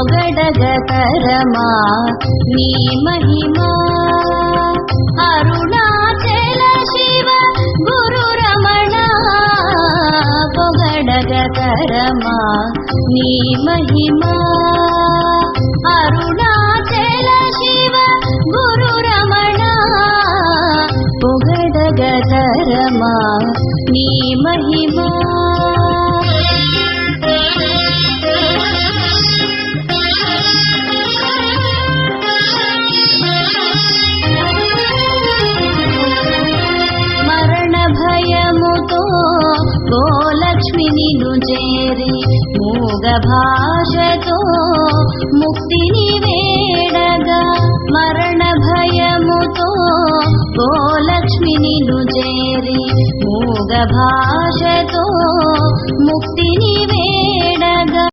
పొగడగతరమా నీ మహిమా అరుణాచల శివ గురు రమణ పొగడగతరమా నీ మహిమా అరుణాచల శివ గురు రమణ పొగడగతరమా నీ మహిమా భయముతో గోలక్ష్మి నిన్ను చేరి మూగ భాషతో ముక్తిని వేడగా మరణ భయముతో గోలక్ష్మి నిన్ను చేరి మూగ భాషతో ముక్తిని